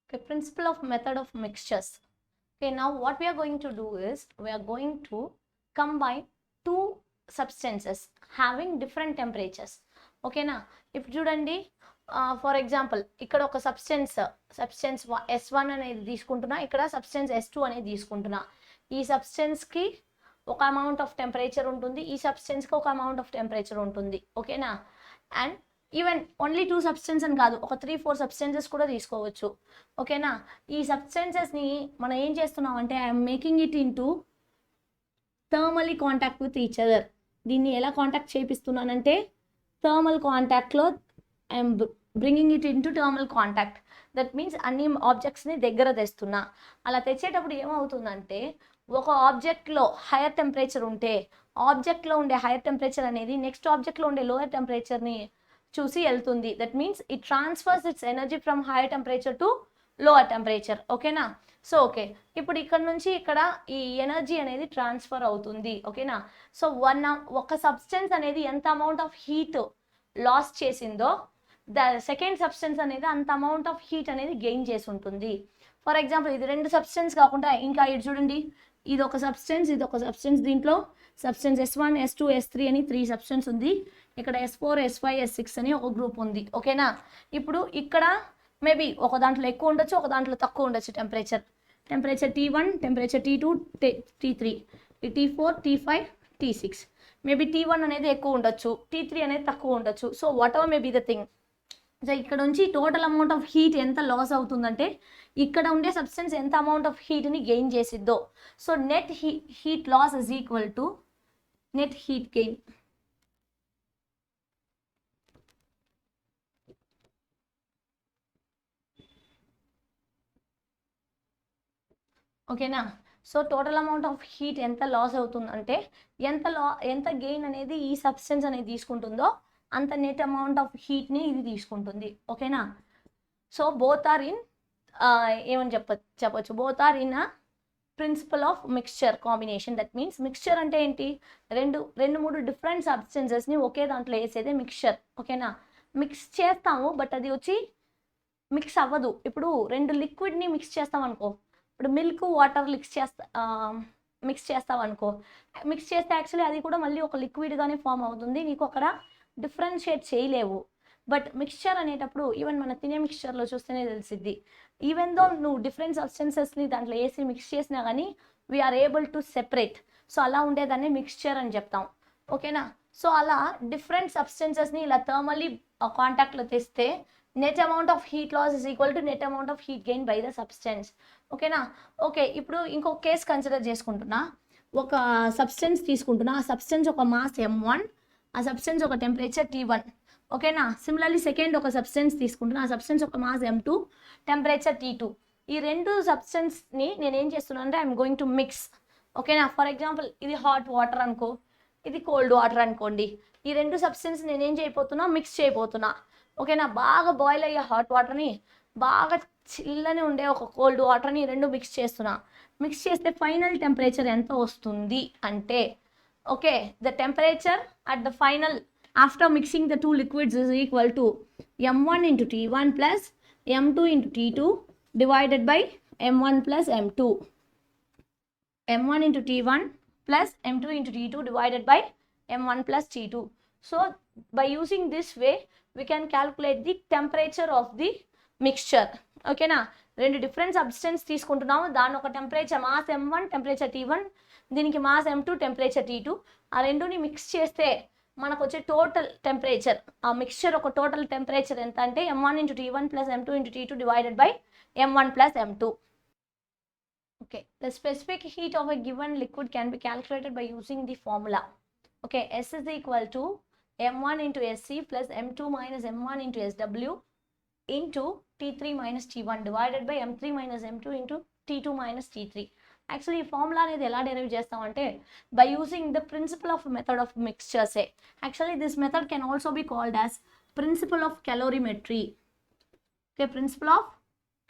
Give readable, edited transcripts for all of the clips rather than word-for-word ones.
Okay, principle of method of mixtures. Okay, now what we are going to do is we are going to combine two substances having different temperatures. Okay na, ఇప్పుడు చూడండి for example ఇక్కడ ఒక substance S1 అనేది తీసుకుంటున్నా, ఇక్కడ substance S2 అనేది తీసుకుంటున్నా. ఈ సబ్స్టెన్స్కి ఒక అమౌంట్ ఆఫ్ టెంపరేచర్ ఉంటుంది, ఈ సబ్స్టెన్స్కి ఒక అమౌంట్ ఆఫ్ టెంపరేచర్ ఉంటుంది. ఓకేనా, అండ్ ఈవెన్ ఓన్లీ 2 సబ్స్టెన్స్ అని కాదు, ఒక 3-4 సబ్స్టెన్సెస్ కూడా తీసుకోవచ్చు. ఓకేనా, ఈ సబ్స్టెన్సెస్ని మనం ఏం చేస్తున్నాం అంటే I'm making it into thermally contact with each other. దీన్ని ఎలా కాంటాక్ట్ చేపిస్తున్నానంటే థర్మల్ కాంటాక్ట్లో I'm bringing it into thermal contact. That means అన్ని ఆబ్జెక్ట్స్ని దగ్గర తెస్తున్నా. అలా తెచ్చేటప్పుడు ఏమవుతుందంటే ఒక ఆబ్జెక్ట్లో హైయర్ టెంపరేచర్ ఉంటే ఆబ్జెక్ట్లో ఉండే హైయర్ టెంపరేచర్ అనేది నెక్స్ట్ ఆబ్జెక్ట్లో ఉండే లోయర్ టెంపరేచర్ని చూసి వెళ్తుంది. That means it transfers it's energy from hire temperature to lower temperature. ఓకేనా, సో ఓకే, ఇప్పుడు ఇక్కడ నుంచి ఇక్కడ ఈ ఎనర్జీ అనేది ట్రాన్స్ఫర్ అవుతుంది. ఓకేనా, సో ఒక సబ్స్టెన్స్ అనేది ఎంత అమౌంట్ ఆఫ్ హీట్ లాస్ చేసిందో ద సెకండ్ సబ్స్టెన్స్ అనేది అంత అమౌంట్ ఆఫ్ హీట్ అనేది గెయిన్ చేసి ఉంటుంది. ఫర్ ఎగ్జాంపుల్ ఇది 2 సబ్స్టెన్స్ కాకుండా ఇంకా ఇది చూడండి, ఇది ఒక సబ్స్టెన్స్, ఇది ఒక సబ్స్టెన్స్. దీంట్లో సబ్స్టెన్స్ S1, S2, S3 అని 3 సబ్స్టెన్స్ ఉంది. ఇక్కడ S4, S5, S6 అని ఒక గ్రూప్ ఉంది. ఓకేనా, ఇప్పుడు ఇక్కడ మేబీ ఒక దాంట్లో ఎక్కువ ఉండొచ్చు, ఒక దాంట్లో తక్కువ ఉండొచ్చు temperature T1, temperature T2, T3, T4, T5, T6. Maybe T1 అనేది ఎక్కువ ఉండొచ్చు, T3 అనేది తక్కువ ఉండొచ్చు. So whatever may be the thing. So ఇక్కడ నుంచి టోటల్ అమౌంట్ ఆఫ్ హీట్ ఎంత లాస్ అవుతుందంటే ఇక్కడ ఉండే సబ్స్టెన్స్ ఎంత అమౌంట్ ఆఫ్ హీట్ని గెయిన్ చేసిద్దో. So net heat loss is equal to net heat gain. ఓకేనా, so total amount of heat ఎంత లాస్ అవుతుందంటే ఎంత గెయిన్ అనేది ఈ సబ్స్టెన్స్ అనేది తీసుకుంటుందో అంత నెట్ అమౌంట్ ఆఫ్ హీట్ని ఇది తీసుకుంటుంది. ఓకేనా, సో బోత్ ఆర్ ఇన్ ఏమని చెప్పచ్చు both are in a principle of mixture combination. That means mixture అంటే ఏంటి, రెండు మూడు డిఫరెంట్ సబ్స్టెన్సెస్ని ఒకే దాంట్లో వేసేదే మిక్స్చర్. ఓకేనా, మిక్స్ చేస్తాము బట్ అది వచ్చి మిక్స్ అవ్వదు. ఇప్పుడు 2 లిక్విడ్ని మిక్స్ చేస్తాం అనుకో, ఇప్పుడు మిల్క్ వాటర్ మిక్స్ చేస్తావు అనుకో, మిక్స్ చేస్తే యాక్చువల్లీ అది కూడా మళ్ళీ ఒక లిక్విడ్గానే ఫామ్ అవుతుంది, నీకు అక్కడ డిఫరెన్షియేట్ చేయలేవు. బట్ మిక్స్చర్ అనేటప్పుడు ఈవెన్ మన తినే మిక్స్చర్లో చూస్తేనే తెలిసిద్ది, ఈవెన్ దో నువ్వు డిఫరెంట్ సబ్స్టెన్సెస్ని దాంట్లో వేసి మిక్స్ చేసినా కానీ we are able to separate. So అలా ఉండేదాన్ని మిక్స్చర్ అని చెప్తాం. ఓకేనా, సో అలా డిఫరెంట్ సబ్స్టెన్సెస్ని ఇలా థర్మల్లీ కాంటాక్ట్లో తెస్తే net amount of heat loss is equal to net amount of heat gain by the substance. ఓకేనా, ఓకే, ఇప్పుడు ఇంకొక కేసు కన్సిడర్ చేసుకుంటున్నా. ఒక సబ్స్టెన్స్ తీసుకుంటున్నా, ఆ సబ్స్టెన్స్ ఒక మాస్ M1, ఆ సబ్స్టెన్స్ ఒక టెంపరేచర్ T1. ఓకేనా, సిమిలర్లీ సెకండ్ ఒక సబ్స్టెన్స్ తీసుకుంటున్నా, ఆ సబ్స్టెన్స్ ఒక మాస్ M2, టెంపరేచర్ T2. ఈ 2 సబ్స్టెన్స్ని నేను ఏం చేస్తున్నా అంటే ఐఎమ్ గోయింగ్ టు మిక్స్. ఓకేనా, ఫర్ ఎగ్జాంపుల్ ఇది హాట్ వాటర్ అనుకో, ఇది కోల్డ్ వాటర్ అనుకోండి. ఈ 2 సబ్స్టెన్స్ నేనేం చేయబోతున్నా, మిక్స్ చేయబోతున్నా. ఓకేనా, బాగా బాయిల్ అయ్యే హాట్ వాటర్ని బాగా చిల్లని ఉండే ఒక కోల్డ్ వాటర్ని 2 మిక్స్ చేస్తున్నా. మిక్స్ చేస్తే ఫైనల్ టెంపరేచర్ ఎంత వస్తుంది అంటే okay, the temperature at the final after mixing the 2 liquids is equal to M1 into T1 plus M2 into T2 divided by M1 plus M2. M1 into T1 plus M2 into T2 divided by M1 plus T2. So by using this way we can calculate the temperature of the mixture. ఓకేనా, 2 different substance తీసుకుంటున్నాము, దాని ఒక temperature mass M1, temperature T1, దీనికి mass M2, temperature T2. ఆ రెండుని mix చేస్తే మనకు వచ్చే total temperature, ఆ మిక్స్చర్ ఒక టోటల్ టెంపరేచర్ ఎంత అంటే M1 into T1 plus M2 into T2 divided by M1 plus M2. Okay, the specific heat of a given liquid can be calculated by using the formula. Okay, S is equal to M1 into SC plus M2 minus M1 into SW into T3 minus T1 divided by M3 minus M2 into T2 minus T3. Actually ఈ formula అనేది ఎలా derive చేస్తామంటే by using the principle of method of మిక్స్చర్సే. Actually this method can also be called as principle of calorimetry. Okay, principle of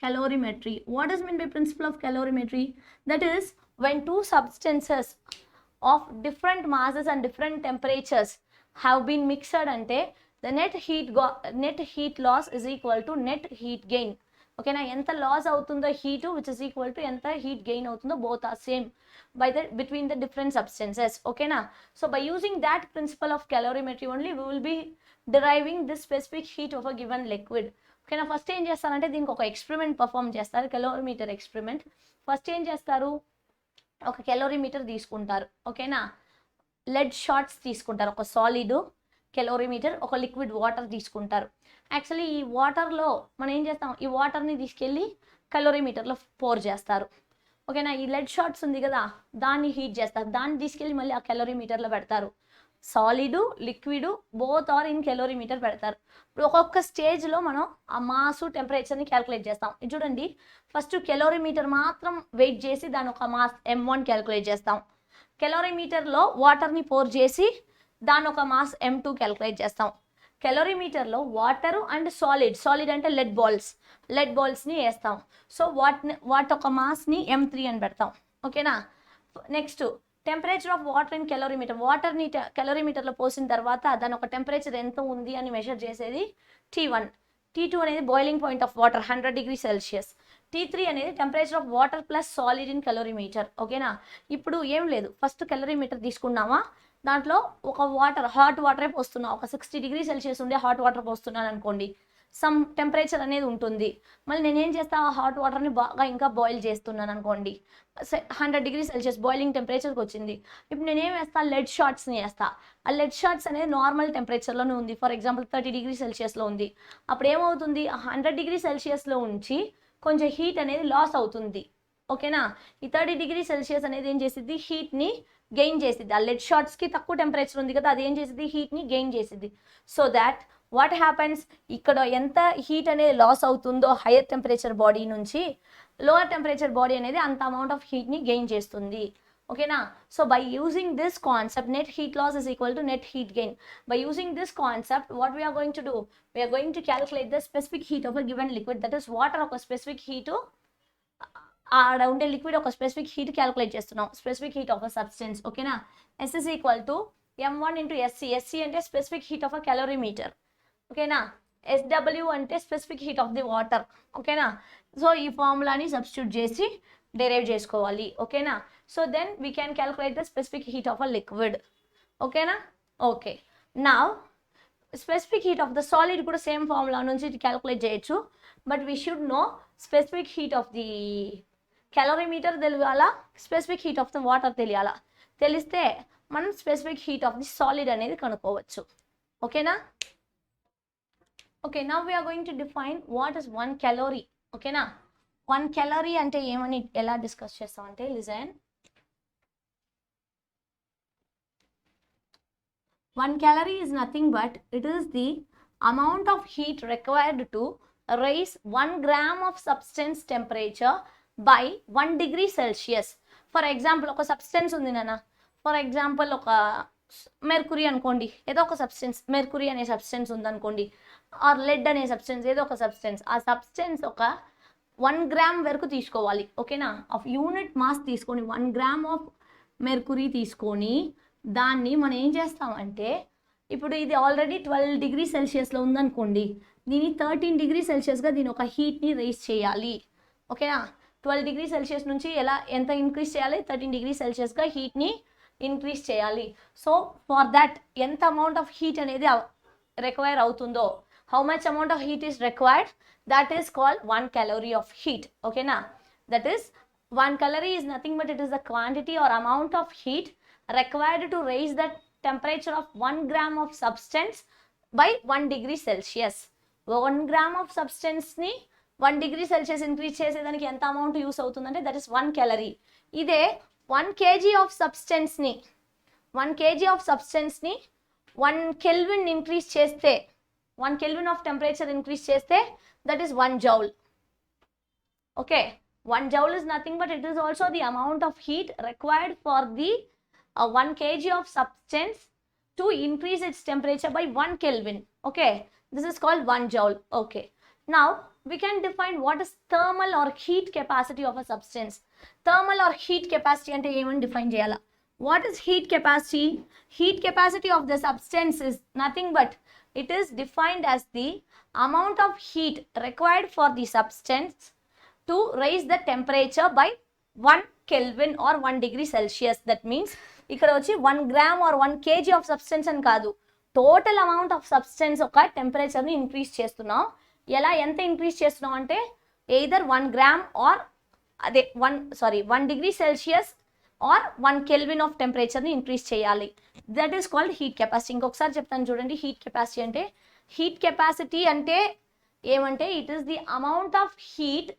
calorimetry. What does mean by principle of calorimetry? That is when 2 substances of different masses and different temperatures have been mixed ante the net heat loss is equal to net heat gain. ఓకేనా, ఎంత loss అవుతుందో heat which is equal to ఎంత heat gain అవుతుందో, both are same by the between the different substances. Okay na, so by using that principle of calorimetry only we will be deriving this specific heat of a given liquid. Okay na, first ఏం చేస్తారంటే దీనికి ఒక experiment perform చేస్తారు, calorimeter experiment. First ఏం చేస్తారు, ఒక calorimeter తీసుకుంటారు. ఓకేనా, లెడ్ షార్ట్స్ తీసుకుంటారు, ఒక సాలిడ్ కెలోరీమీటర్, ఒక లిక్విడ్ వాటర్ తీసుకుంటారు. యాక్చువల్లీ ఈ వాటర్లో మనం ఏం చేస్తాం, ఈ వాటర్ని తీసుకెళ్ళి కెలోరీమీటర్లో పోర్ చేస్తారు. ఓకేనా, ఈ లెడ్ షార్ట్స్ ఉంది కదా దాన్ని హీట్ చేస్తారు, దాన్ని తీసుకెళ్ళి మళ్ళీ ఆ కెలోరీమీటర్లో పెడతారు. Solid liquid both are in calorimeter పెడతారు. ఇప్పుడు ఒక్కొక్క స్టేజ్లో మనం ఆ మాస్ టెంపరేచర్ని క్యాలిక్యులేట్ చేస్తాం. ఇది చూడండి, ఫస్ట్ కెలోరీమీటర్ మాత్రం వెయిట్ చేసి దాని ఒక మాస్ M1 క్యాలిక్యులేట్ చేస్తాం. కెలోరీమీటర్లో వాటర్ని పోర్ చేసి దాని ఒక మాస్ M2 క్యాలిక్యులేట్ చేస్తాం. కెలోరీమీటర్లో వాటర్ అండ్ సాలిడ్ అంటే లెడ్ బాల్స్ని వేస్తాం. సో వాటి ఒక మాస్ని M3 అని పెడతాం. ఓకేనా, next temperature of water in calorimeter, వాటర్ని కెలోరీమీటర్లో పోసిన తర్వాత దాని ఒక టెంపరేచర్ ఎంత ఉంది అని మెజర్ చేసేది T1. T2 అనేది boiling point of water 100 degrees Celsius. T3 అనేది temperature of water plus solid in calorimeter. ఓకేనా, ఇప్పుడు ఏం లేదు, ఫస్ట్ కెలోరీమీటర్ తీసుకున్నామా, దాంట్లో ఒక హాట్ వాటరే పోస్తున్నాం, ఒక 60 degrees Celsius ఉండే హాట్ వాటర్ పోస్తున్నాను అనుకోండి, సమ్ టెంపరేచర్ అనేది ఉంటుంది. మళ్ళీ నేనేం చేస్తా, ఆ హాట్ వాటర్ని బాగా ఇంకా బాయిల్ చేస్తున్నాను అనుకోండి, 100 degrees Celsius బాయిలింగ్ టెంపరేచర్కి వచ్చింది. ఇప్పుడు నేనేం వేస్తాను, లెడ్ షార్ట్స్ని వేస్తా. ఆ లెడ్ షార్ట్స్ అనేది నార్మల్ టెంపరేచర్లోనే ఉంది, ఫర్ ఎగ్జాంపుల్ 30 degrees Celsiusలో ఉంది. అప్పుడు ఏమవుతుంది, 100 degrees Celsiusలో ఉంచి కొంచెం హీట్ అనేది లాస్ అవుతుంది. ఓకేనా, ఈ 30 degrees Celsius అనేది ఏం చేసిద్ది, హీట్ని గెయిన్ చేసిద్ది. ఆ లెడ్ షార్ట్స్కి తక్కువ టెంపరేచర్ ఉంది కదా, అది ఏం చేసిద్ది, హీట్ని గెయిన్ చేసిద్ది. సో దాట్ వాట్ హ్యాపెన్స్, ఇక్కడ ఎంత హీట్ అనేది లాస్ అవుతుందో హైయర్ టెంపరేచర్ బాడీ నుంచి, లోవర్ టెంపరేచర్ బాడీ అనేది అంత అమౌంట్ ఆఫ్ హీట్ని గెయిన్ చేస్తుంది. ఓకేనా, so by using this concept net heat loss is equal to net heat gain. By using this concept what we're going to do, we're going to calculate the specific heat of a given liquid, that is water ఒక specific heat, ఆడ ఉండే liquid ఒక specific heat calculate చేస్తున్నాం, specific heat of a substance. ఓకేనా, S is equal to M1 into SC. SC అంటే specific heat of a calorimeter. ఓకేనా, SW అంటే specific heat of the water. ఓకేనా, సో ఈ ఫార్ములాని సబ్స్టిట్యూట్ చేసి డెరైవ్ చేసుకోవాలి. ఓకేనా, so then we can calculate the specific heat of a liquid. ఓకేనా, okay, now specific heat of the solid కూడా సేమ్ ఫార్ములా నుంచి క్యాలిక్యులేట్ చేయొచ్చు, but we should know specific heat of the calorimeter తెలియాలా, specific heat of the water తెలియాలా, తెలిస్తే మనం specific heat of the solid అనేది కనుక్కోవచ్చు. ఓకేనా, okay, now we are going to define what is 1 calorie. ఓకేనా, 1 calorie అంటే ఏమని ఎలా డిస్కస్ చేస్తామంటే, listen, 1 calorie is nothing but it is the amount of heat required to raise 1 gram of substance temperature by 1 degree Celsius. For example ఒక substance ఉంది నాన్న, for example ఒక Mercury అనుకోండి, ఏదో ఒక సబ్స్టెన్స్, మెర్కురీ అనే సబ్స్టెన్స్ ఉందనుకోండి, ఆర్ లెడ్ అనే సబ్స్టెన్స్, ఏదో ఒక సబ్స్టెన్స్, ఆ సబ్స్టెన్స్ ఒక 1 gram వరకు తీసుకోవాలి. ఓకేనా, ఆఫ్ యూనిట్ మాస్ తీసుకొని 1 gram ఆఫ్ మెర్కురీ తీసుకొని దాన్ని మనం ఏం చేస్తామంటే, ఇప్పుడు ఇది ఆల్రెడీ 12 degrees Celsiusలో ఉందనుకోండి, దీన్ని 13 degrees Celsiusగా దీని ఒక హీట్ని రైజ్ చేయాలి. ఓకేనా, 12 degrees Celsius నుంచి ఎంత ఇంక్రీజ్ చేయాలి, 13 degrees Celsiusగా హీట్ని ఇంక్రీజ్ చేయాలి. సో ఫర్ దట్ ఎంత అమౌంట్ ఆఫ్ హీట్ అనేది రిక్వైర్ అవుతుందో, how much amount of heat is required, that is called 1 calorie of heat. ఓకేనా, that is 1 calorie is nothing but it is the quantity or amount of heat required to raise the temperature of 1 gram of substance by 1 degree Celsius. 1 gram of substance ni 1 degree Celsius increase చేసేదానికి ఎంత amount use అవుతుందంటే that is 1 calorie. ఇదే 1 kg of substance ని 1 kg of substance ని 1 Kelvin increase చేస్తే, 1 Kelvin of temperature increase చేస్తే that is 1 joule. Okay, 1 joule is nothing but it is also the amount of heat required for the 1 kg of substance to increase its temperature by 1 Kelvin. Okay, this is called 1 joule. Okay, now we can define what is thermal or heat capacity of a substance. Thermal or heat capacity ante emani define cheyala. What is heat capacity? Heat capacity of the substance is nothing but it is defined as the amount of heat required for the substance to raise the temperature by 1 Kelvin or 1 degree Celsius. That means ఇక్కడ వచ్చి 1 gram or 1 kg of substance అని కాదు, total amount of substance ఒక టెంపరేచర్ని increase చేస్తున్నాం. ఎంత increase చేస్తున్నాం అంటే either 1 gram are అదే 1 degree Celsius or 1 Kelvin of టెంపరేచర్ని ఇంక్రీజ్ చేయాలి. That is called heat capacity. ఇంకొకసారి చెప్తాను చూడండి. హీట్ కెపాసిటీ అంటే ఏమంటే it is the amount of heat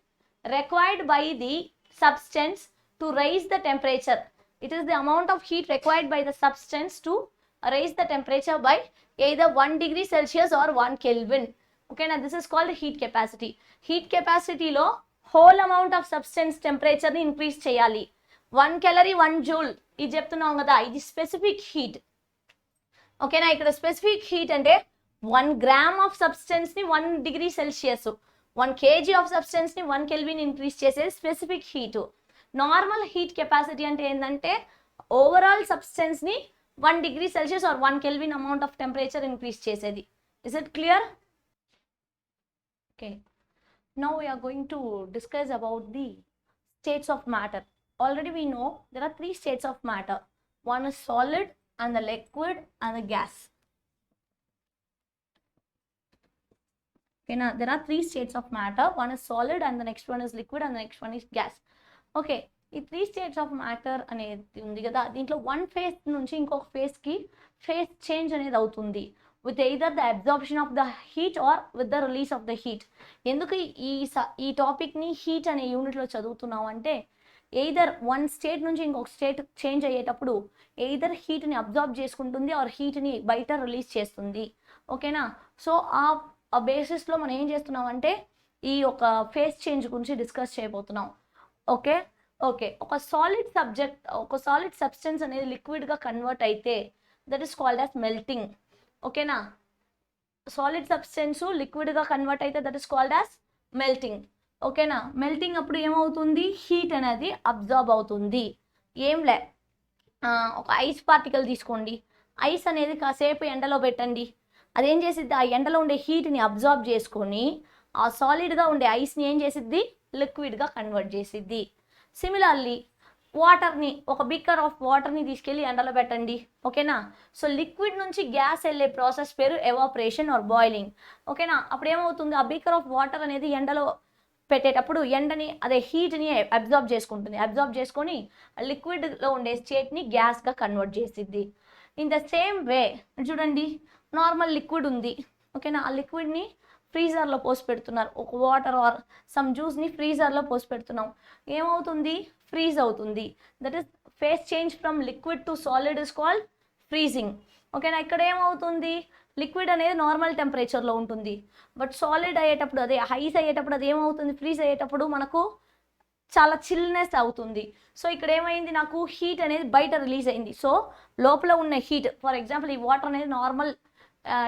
required by the substance to raise the temperature. It is the amount of heat required by the substance to raise the temperature by either 1 degree Celsius or 1 Kelvin. Okay, now this is called heat capacity. Heat capacity lo whole amount of substance temperature ni increase cheyali. 1 calorie 1 joule ఇది చెప్తున్నాం కదా, ఇది specific heat. ఓకేనా, ఇక్కడ specific heat అంటే 1 gram of substance ని 1 degree Celsius, 1 kg of substance ని 1 Kelvin increase చేసేది specific heat. Normal heat capacity అంటే ఏంటంటే ఓవరాల్ సబ్స్టెన్స్ ని 1 degree Celsius or 1 Kelvin amount of temperature increase చేసేది. Is it clear? Okay, now we are going to discuss about the states of matter. Already we know there are 3 states of matter. One is solid and the liquid and the gas. Okay, now there are 3 states of matter. One is solid and the next one is liquid and the next one is gas. Okay, ఈ 3 states of matter అనేది ఉంది కదా, దీంట్లో one phase నుంచి ఇంకొక ఫేజ్కి phase change అనేది అవుతుంది with either the absorption of the heat or with the release of the heat. ఎందుకు ఈ టాపిక్ని హీట్ అనే యూనిట్లో చదువుతున్నాం అంటే ఎయిదర్ వన్ స్టేట్ నుంచి ఇంకొక స్టేట్ చేంజ్ అయ్యేటప్పుడు ఎయిదర్ హీట్ని అబ్జార్బ్ చేసుకుంటుంది ఆర్ హీట్ని బయట రిలీజ్ చేస్తుంది. ఓకేనా, సో ఆ బేసిస్లో మనం ఏం చేస్తున్నాం అంటే ఈ ఒక ఫేజ్ చేంజ్ గురించి డిస్కస్ చేయబోతున్నాం. ఓకే, ఒక సాలిడ్ సబ్స్టెన్స్ అనేది లిక్విడ్గా కన్వర్ట్ అయితే that is called as melting. ఓకేనా, సాలిడ్ సబ్స్టెన్స్ లిక్విడ్గా కన్వర్ట్ అయితే that is called as melting. ఓకేనా, మెల్టింగ్ అప్పుడు ఏమవుతుంది, హీట్ అనేది అబ్జార్బ్ అవుతుంది. ఒక ఐస్ పార్టికల్ తీసుకోండి, ఐస్ అనేది కాసేపు ఎండలో పెట్టండి, అదేం చేసిద్ది, ఆ ఎండలో ఉండే హీట్ని అబ్జార్బ్ చేసుకొని ఆ సాలిడ్గా ఉండే ఐస్ని ఏం చేసిద్ది, లిక్విడ్గా కన్వర్ట్ చేసిద్ది. సిమిలర్లీ వాటర్ని, ఒక బిక్కర్ ఆఫ్ వాటర్ని తీసుకెళ్ళి ఎండలో పెట్టండి. ఓకేనా, సో లిక్విడ్ నుంచి గ్యాస్ వెళ్ళే ప్రాసెస్ పేరు ఎవాపరేషన్ ఆర్ బాయిలింగ్. ఓకేనా, అప్పుడు ఏమవుతుంది, ఆ బిక్కర్ ఆఫ్ వాటర్ అనేది ఎండలో పెట్టేటప్పుడు హీట్ని అబ్జార్బ్ చేసుకొని లిక్విడ్లో ఉండే స్టేట్ని గ్యాస్గా కన్వర్ట్ చేసిద్ది. ఇన్ ద సేమ్ వే చూడండి, నార్మల్ లిక్విడ్ ఉంది. ఓకేనా, ఆ లిక్విడ్ని ఫ్రీజర్లో పోసి పెడుతున్నారు, ఒక వాటర్ ఆర్ సమ్ జ్యూస్ని ఫ్రీజర్లో పోసి పెడుతున్నాం, ఏమవుతుంది, ఫ్రీజ్ అవుతుంది. That is phase change from liquid to solid is called freezing. ఓకేనా, ఇక్కడ ఏమవుతుంది, లిక్విడ్ అనేది నార్మల్ టెంపరేచర్లో ఉంటుంది, బట్ సాలిడ్ అయ్యేటప్పుడు ఐస్ అయ్యేటప్పుడు అది ఏమవుతుంది, ఫ్రీజ్ అయ్యేటప్పుడు మనకు చాలా చిల్నెస్ అవుతుంది. సో ఇక్కడ ఏమైంది, నాకు హీట్ అనేది బయట రిలీజ్ అయింది. సో లోపల ఉన్న హీట్, ఫర్ ఎగ్జాంపుల్ ఈ వాటర్ అనేది నార్మల్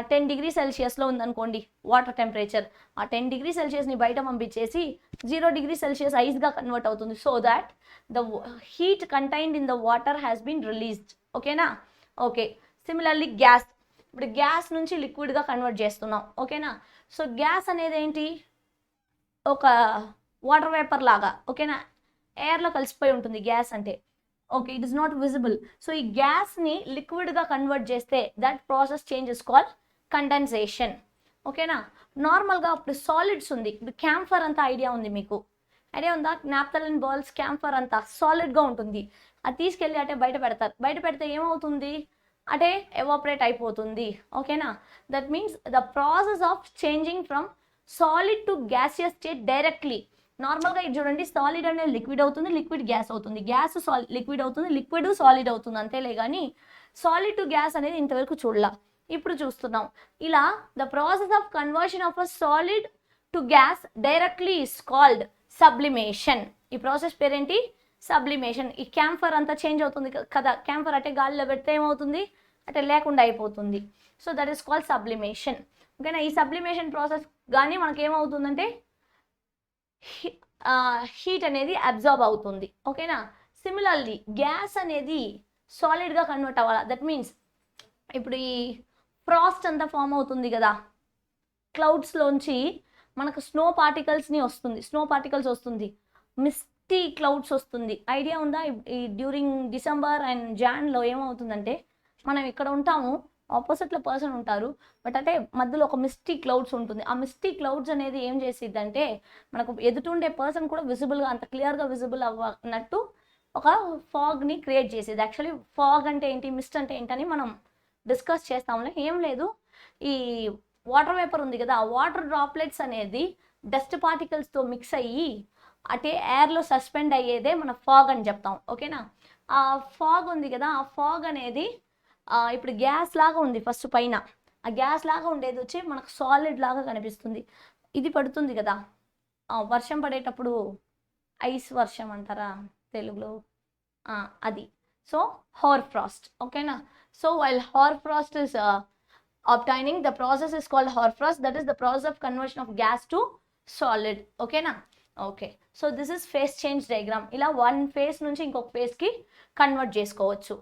10 degree Celsiusలో ఉందనుకోండి వాటర్ టెంపరేచర్, ఆ 10 degree Celsiusని బయట పంపించేసి 0 degree Celsius ఐస్గా కన్వర్ట్ అవుతుంది. So that the heat contained in the water has been released. ఓకేనా, ఓకే. సిమిలర్లీ గ్యాస్, ఇప్పుడు గ్యాస్ నుంచి లిక్విడ్గా కన్వర్ట్ చేస్తున్నాం. ఓకేనా, సో గ్యాస్ అనేది ఏంటి, ఒక వాటర్ వేపర్ లాగా. ఓకేనా, ఎయిర్లో కలిసిపోయి ఉంటుంది గ్యాస్ అంటే. Okay, it is not visible. So ఈ గ్యాస్ని లిక్విడ్గా కన్వర్ట్ చేస్తే that process changes call condensation. ఓకేనా, నార్మల్గా ఇప్పుడు సాలిడ్స్ ఉంది, ఇప్పుడు క్యాంఫర్ అంతా ఐడియా ఉంది మీకు, ఐడియా ఉందా, నాప్థలిన్ బాల్స్, క్యాంఫర్ అంతా సాలిడ్గా ఉంటుంది, అది తీసుకెళ్ళి అంటే బయట పెడితే ఏమవుతుంది, అంటే ఎవాపరేట్ అయిపోతుంది. ఓకేనా, that means the process of changing from solid to gaseous state directly. నార్మల్గా ఇది చూడండి, సాలిడ్ అనేది లిక్విడ్ అవుతుంది, లిక్విడ్ గ్యాస్ అవుతుంది, గ్యాస్ లిక్విడ్ అవుతుంది, లిక్విడ్ సాలిడ్ అవుతుంది, అంతేలే కానీ సాలిడ్ టు గ్యాస్ అనేది ఇంతవరకు చూడలా, ఇప్పుడు చూస్తున్నాం. ఇలా the process of conversion of a solid to gas directly is called sublimation. ఈ ప్రాసెస్ పేరేంటి, సబ్లిమేషన్. ఈ క్యాంఫర్ అంతా చేంజ్ అవుతుంది కదా, క్యాంఫర్ అంటే గాలిలో పెడితే ఏమవుతుంది, అంటే లేకుండా అయిపోతుంది. So that is called sublimation. ఓకేనా, ఈ సబ్లిమేషన్ ప్రాసెస్ కానీ మనకి ఏమవుతుందంటే హీట్ అనేది అబ్జార్బ్ అవుతుంది. ఓకేనా, సిమిలర్లీ గ్యాస్ అనేది సాలిడ్గా కన్వర్ట్ అవ్వాలి. దట్ మీన్స్ ఇప్పుడు ఈ ఫ్రాస్ట్ అంతా ఫామ్ అవుతుంది కదా, క్లౌడ్స్లోంచి మనకు స్నో పార్టికల్స్ వస్తుంది, మిస్టీ క్లౌడ్స్ వస్తుంది. ఐడియా ఉందా? ఈ డ్యూరింగ్ డిసెంబర్ అండ్ జాన్లో ఏమవుతుందంటే మనం ఇక్కడ ఉంటాము, ఆపోజిట్లో పర్సన్ ఉంటారు, బట్ అంటే మధ్యలో ఒక మిస్టీ క్లౌడ్స్ ఉంటుంది. ఆ మిస్టీ క్లౌడ్స్ అనేది ఏం చేసిద్దంటే మనకు ఎదుటుండే పర్సన్ కూడా విజిబుల్గా అంత క్లియర్గా విజిబుల్ అవ్వనట్టు ఒక ఫాగ్ని క్రియేట్ చేసేది. యాక్చువల్లీ ఫాగ్ అంటే ఏంటి, మిస్ట్ అంటే ఏంటని మనం డిస్కస్ చేస్తాంలే. ఏం లేదు, ఈ వాటర్ వేపర్ ఉంది కదా, ఆ వాటర్ డ్రాప్లెట్స్ అనేది డస్ట్ పార్టికల్స్తో మిక్స్ అయ్యి అంటే ఎయిర్లో సస్పెండ్ అయ్యేదే మన ఫాగ్ అని చెప్తాం. ఓకేనా? ఆ ఫాగ్ ఉంది కదా, ఆ ఫాగ్ అనేది ఇప్పుడు గ్యాస్ లాగా ఉంది ఫస్ట్ పైన. ఆ గ్యాస్ లాగా ఉండేది వచ్చి మనకు సాలిడ్ లాగా కనిపిస్తుంది. ఇది పడుతుంది కదా వర్షం పడేటప్పుడు, ఐస్ వర్షం అంటారా తెలుగులో, అది. So hoar frost. ఓకేనా? So while hoar frost is obtaining, the process is called hoar frost. That is the process of conversion of gas to solid. ఓకేనా? Okay. So this is phase change diagram. ఇలా one face నుంచి ఇంకొక ఫేస్కి convert చేసుకోవచ్చు.